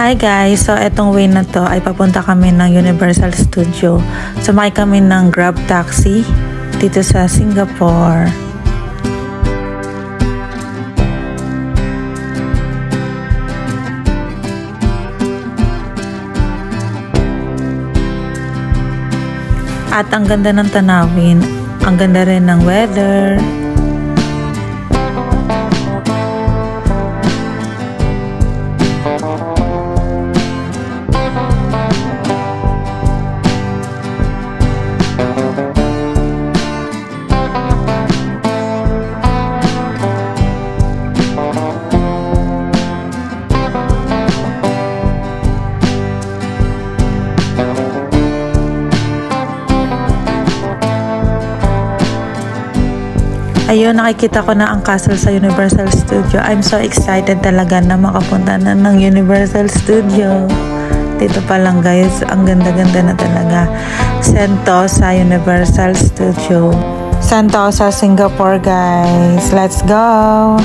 Hi guys! So etong way na to ay papunta kami ng Universal Studio. Sumakay kami ng Grab taxi dito sa Singapore. At ang ganda ng tanawin, ang ganda rin ng weather. Ayun, nakikita ko na ang castle sa Universal Studio. I'm so excited talaga na makapunta na ng Universal Studio. Dito pa lang guys, ang ganda-ganda na talaga. Sentosa Universal Studio. Sentosa, Singapore guys. Let's go!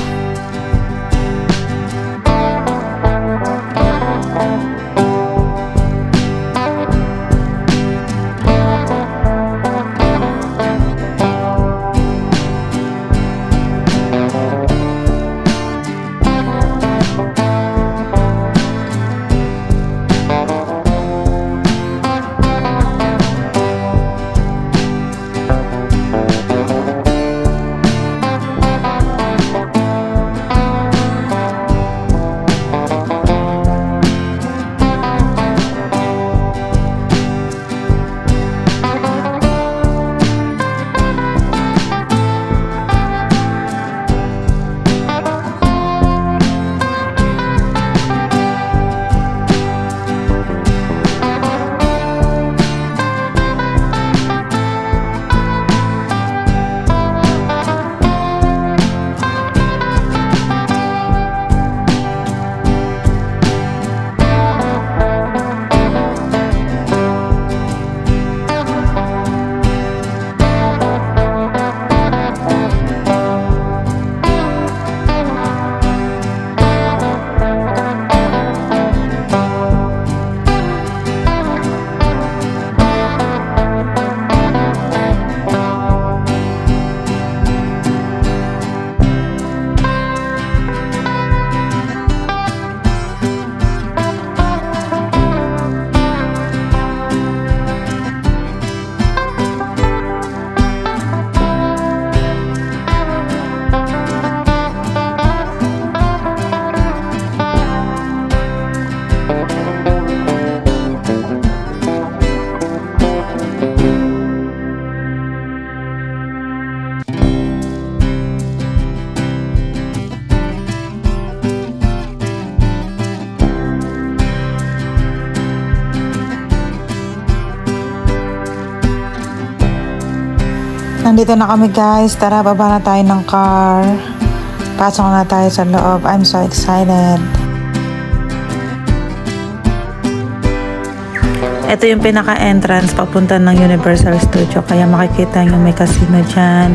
Nandito na kami guys. Tara, baba na tayo ng car. Pasok na tayo sa loob. I'm so excited. Ito yung pinaka-entrance papunta ng Universal Studio. Kaya makikita nyo may casino dyan.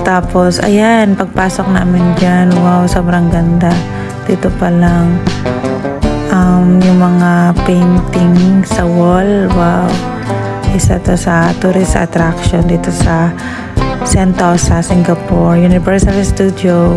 Tapos, ayan, pagpasok namin dyan. Wow, sobrang ganda. Dito pa lang. Yung mga painting sa wall. Wow. Isa to sa tourist attraction dito sa Sentosa, Singapore, Universal Studio.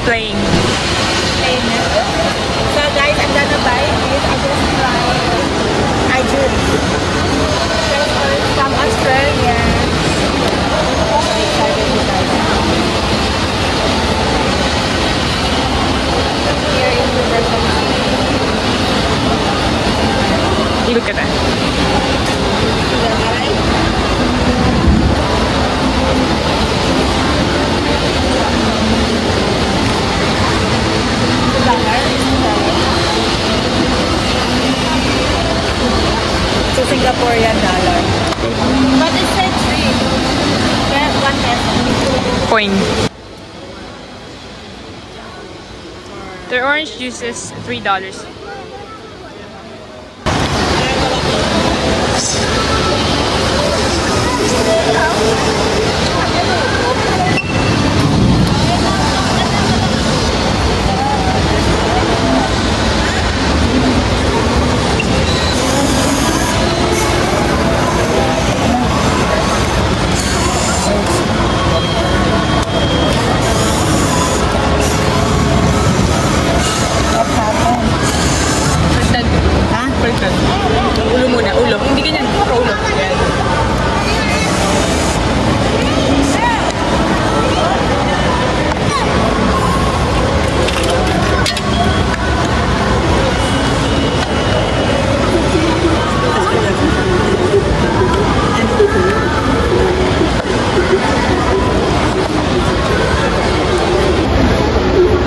Playing. So guys, I'm gonna buy this. I just tried Hydroon. From Australia. Here in Universal. Look at that. So Singaporean dollar. But it said free. Get 1 peso. Coin. Their orange juice is $3. Ulo muna, ulo. Hindi ganyan, ulo. Ayan.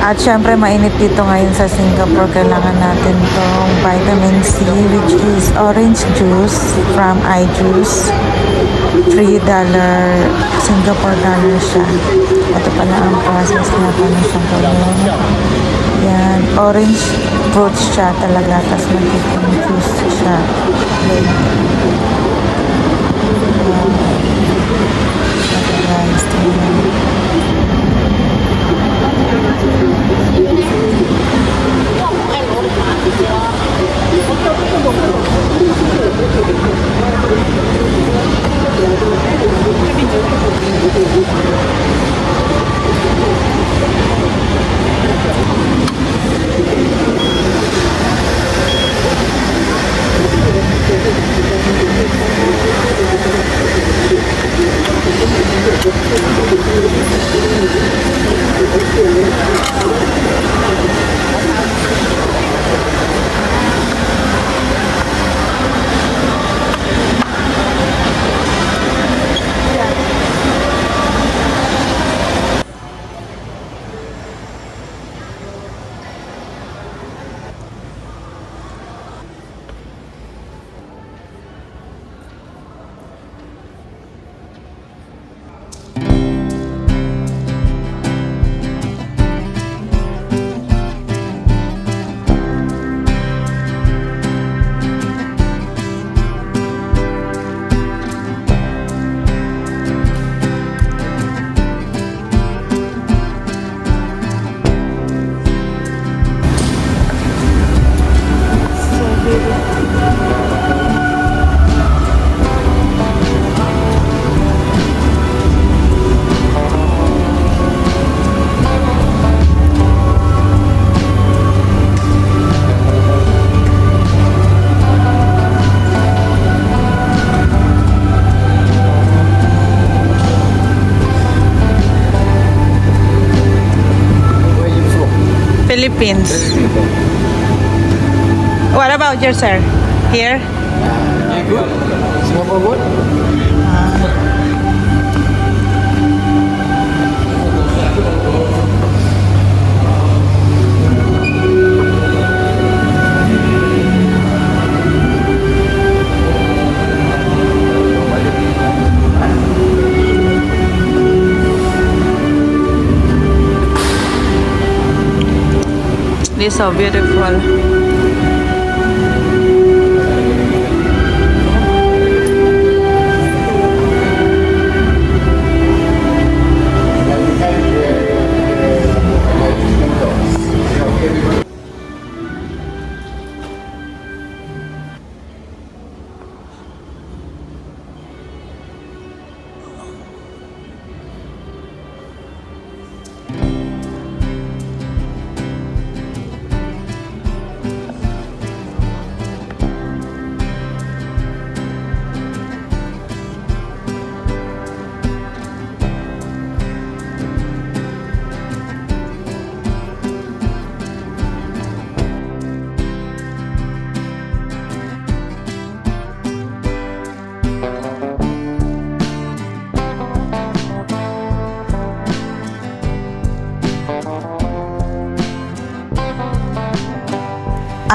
At syempre mainit dito ngayon sa Singapore. Kailangan natin tong vitamin C, which is orange juice from iJuice. $3 Singapore dollar siya. Ito pala ang process na paano siya gawin. Yan, orange fruit siya talaga. Tapos magiging juice siya. Ito guys, tingnan. Philippines. What about you, sir? Here? Good. Singapore good? This is so beautiful.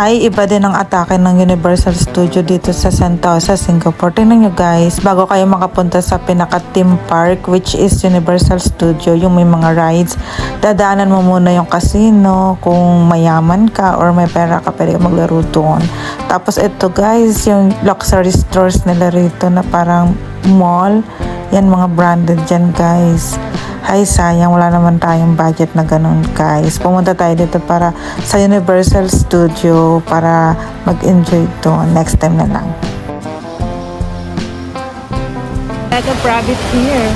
ay iba din ang atake ng Universal Studio dito sa Sentosa, Singapore. Tingnan nyo guys, bago kayo makapunta sa pinaka-theme park which is Universal Studio, yung may mga rides, dadaanan mo muna yung casino. Kung mayaman ka or may pera ka, pwede ka maglaro doon. Tapos ito guys, yung luxury stores nila rito na parang mall. Yan, mga branded dyan guys. Ay, sayang, wala naman tayong budget na ganun guys. Pumunta tayo dito para sa Universal Studio para mag-enjoy doon. Next time na lang. Like a rabbit here.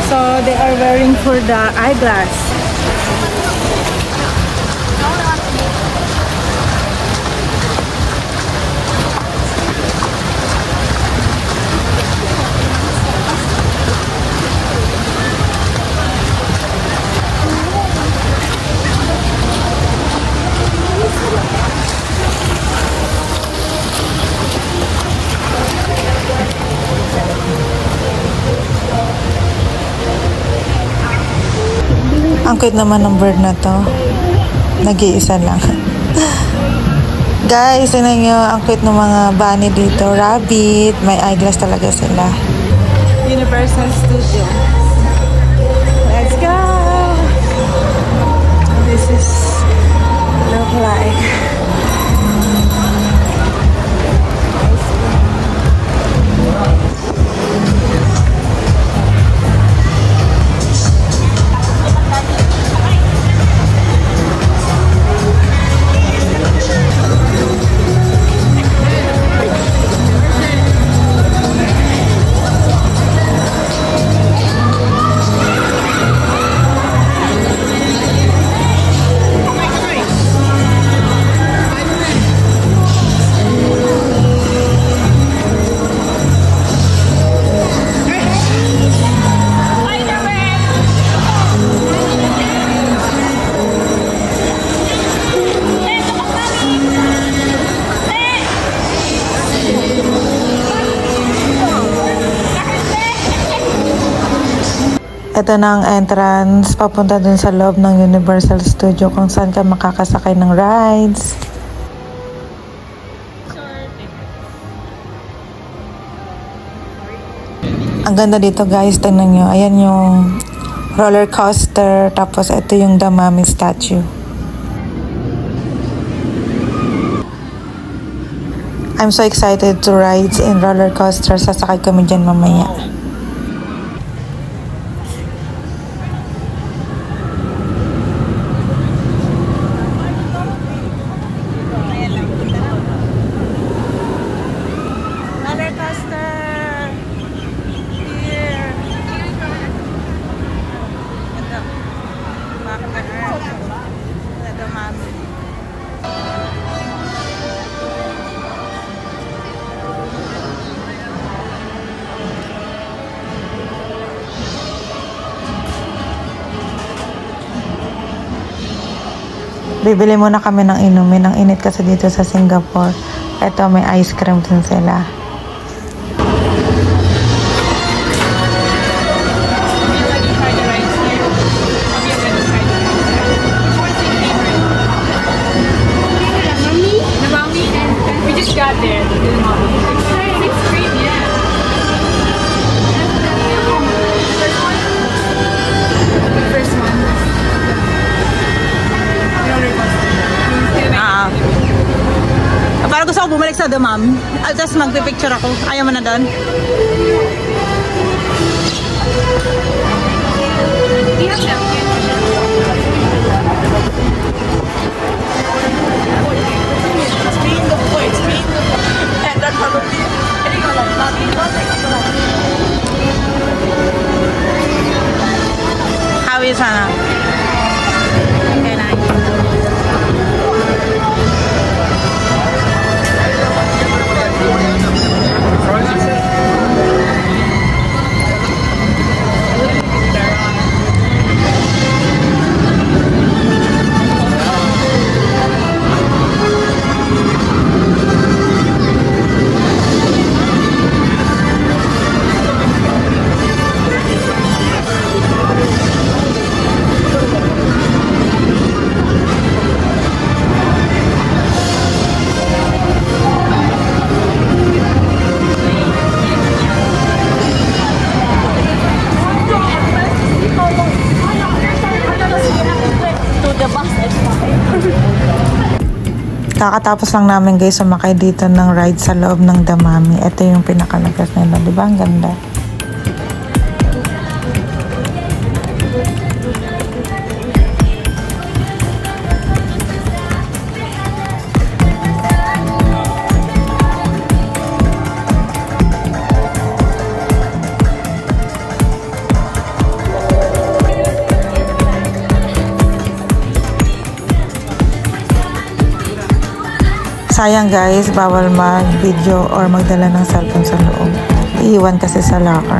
So they are wearing for the eyeglass. Ang cute naman ng bird na to. Nag-iisa lang. Guys, tingnan nyo, ang cute ng mga bunny dito. Rabbit. May eyeglass talaga sila. Universal Studio. Let's go! This is look like. Ito na ang entrance papunta dun sa loob ng Universal Studio kung saan ka makakasakay ng rides. Ang ganda dito guys, tingnan nyo. Ayan yung roller coaster, tapos ito yung The Mummy statue. I'm so excited to ride in roller coaster. Sasakay kami dyan mamaya. Bibili muna kami ng inumin. Ang init kasi dito sa Singapore. Ito, may ice cream din sila. We just got there. It's great, yeah. First one. Parang gusto ko bumalik sa The Mom. Just magpipicture ako. Ayaw mo na doon? We have napkins. How is Hannah? Okay, nice. Kakatapos lang namin guys sumakay dito ng ride sa loob ng Damami. Ito yung pinakalabas nila. Diba? Ang ganda. Sayang guys, bawal mag-video or magdala ng cellphone sa loob. Iiwan kasi sa locker.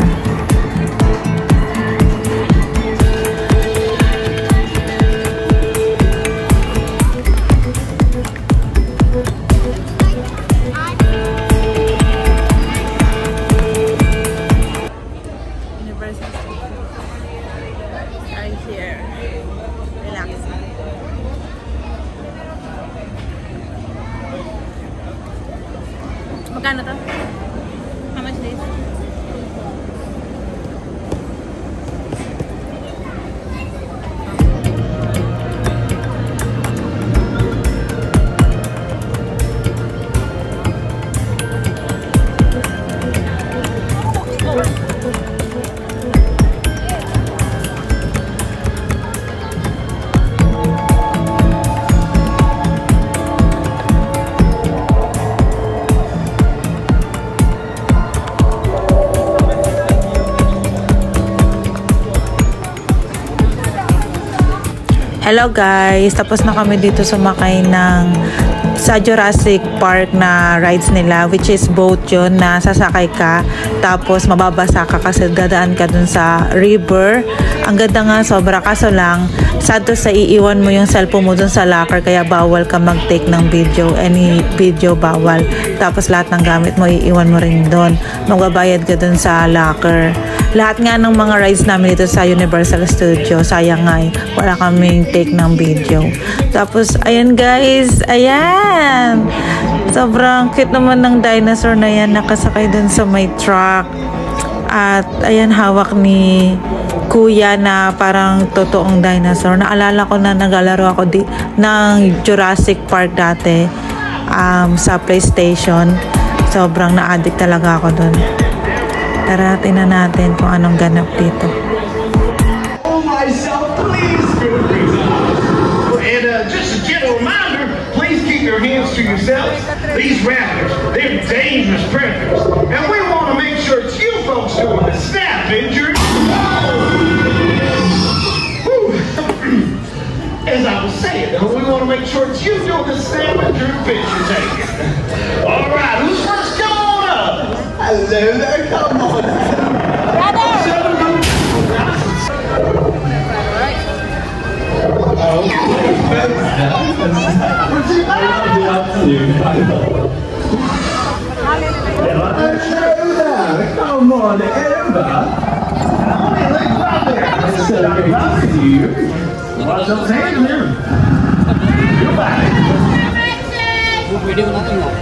Magkano to? How much this? Hello guys, tapos na kami dito sumakay sa Jurassic Park na rides nila, which is boat yun na sasakay ka tapos mababasa ka kasi dadaan ka dun sa river. Ang ganda nga sobra, kaso lang sad to sa iiwan mo yung cellphone mo dun sa locker kaya bawal ka mag-take ng video, any video bawal. Tapos lahat ng gamit mo iiwan mo rin dun, magbabayad ka dun sa locker. Lahat nga ng mga rides namin dito sa Universal Studio, sayang nga wala kaming take ng video. Tapos ayan guys, ayan, sobrang cute naman ng dinosaur na yan, nakasakay dun sa may truck. At ayan, hawak ni kuya na parang totoong dinosaur. Naalala ko na naglalaro ako ng Jurassic Park dati sa PlayStation. Sobrang na-addict talaga ako dun. Tara, tingnan natin kung anong ganap dito. Oh myself, please feel free to. And just a gentle reminder, please keep your hands to yourselves. These raptors, they're dangerous predators. And we want to make sure it's you folks doing the snap injury. As I was saying, we want to make sure it's you doing the snap injury picture taking. All right, who's first? Come on up. Hello there, come on. Come on, Emma. Watch those hands here. You're back. We're doing nothing now.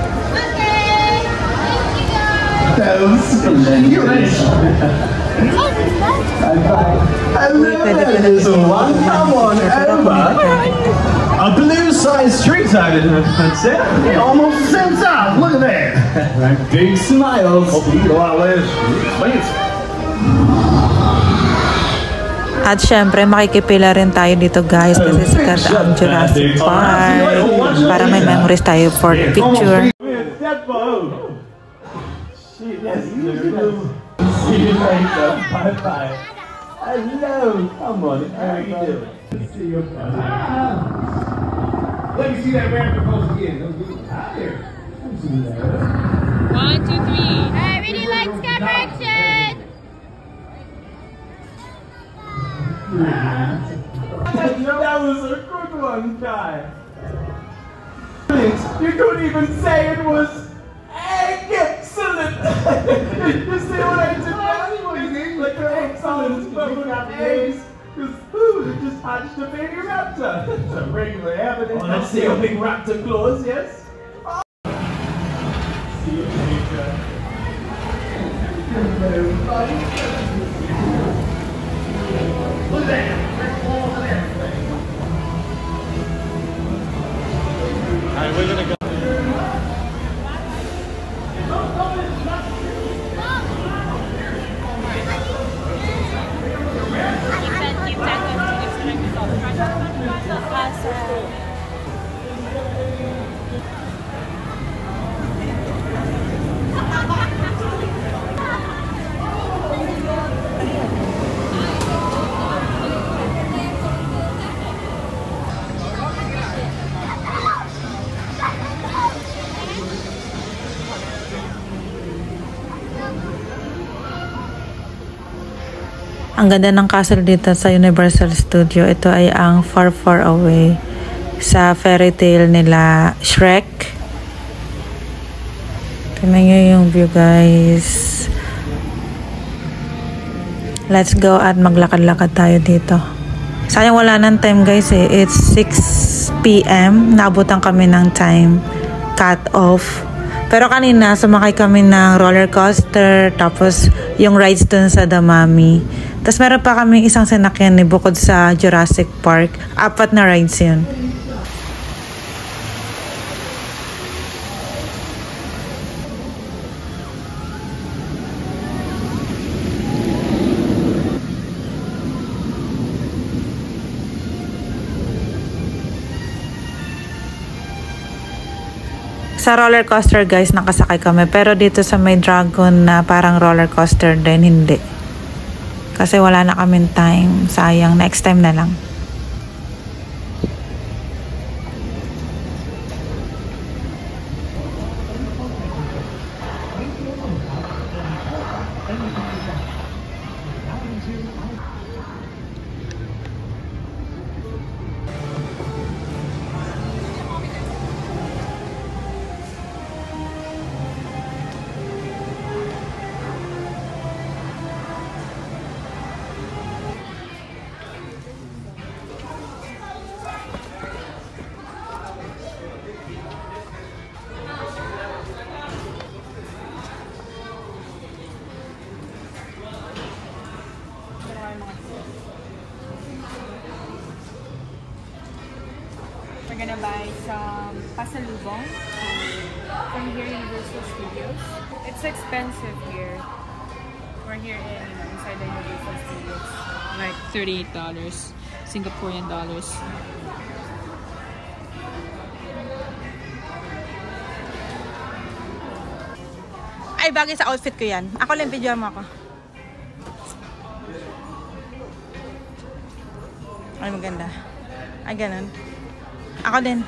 Those splendid. Come on, Emma. A blue size tree tiger, that's it. Almost the same size. Look at that. Big smiles. Hope you eat a lot less. At syempre, makikipila rin tayo dito guys kasi sikat ang Jurassic Park para may memories tayo for the picture. See you later. Bye-bye. Hello. Come on. How are you doing? See you. Let me see that raptor pose again. Hi there. 1, 2, 3. Hey, ready, lights, camera, action! That was a good one, Kai. You couldn't even say it was excellent. You see what I did there? Like excellent, but without the eggs. Because who just hatched a baby raptor? It's a regular evidence. Let's see a big raptor claws, yes? See you later. Look at that. Alright, we're gonna go. Ang ganda ng castle dito sa Universal Studio. Ito ay ang Far Far Away sa fairy tale nila Shrek. Tingnan nyo yung view, guys. Let's go at maglakad-lakad tayo dito. Sayang wala ng time, guys eh. It's 6 PM. Naabutan kami ng time cut off. Pero kanina, sumakay kami ng roller coaster, tapos yung rides dun sa Damami. Tapos meron pa kami isang sinakyan ni bukod sa Jurassic Park. 4 na rides yun. Sa roller coaster, guys, nakasakay kami. Pero dito sa may dragon na parang roller coaster din, hindi. Kasi wala na kaming time. Sayang. Next time na lang. We're gonna buy some pasalubong from here, Universal Studios. It's expensive here. We're here in, inside the Universal Studios. Like $38 Singaporean dollars. Ay, bagay sa outfit ko yan. Ako lang, video mo ako. Ay, maganda. Ay, ganun. Ako din.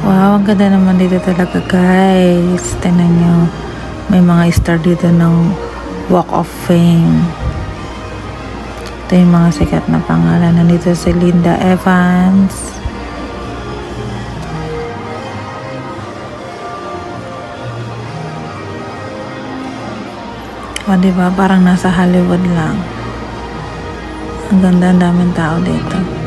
Wow, ang ganda naman dito talaga, guys. Tingnan nyo. May mga star dito ng Walk of Fame. Ito yung mga sikat na pangalan. Nandito si Linda Evans. O diba, parang nasa Hollywood lang. Ang ganda, ang daming tao dito.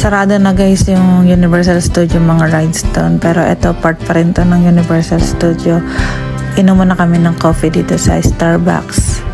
Sarado na guys yung Universal Studio mga rides doon. Pero ito part pa rin to ng Universal Studio. Inom muna kami ng coffee dito sa Starbucks.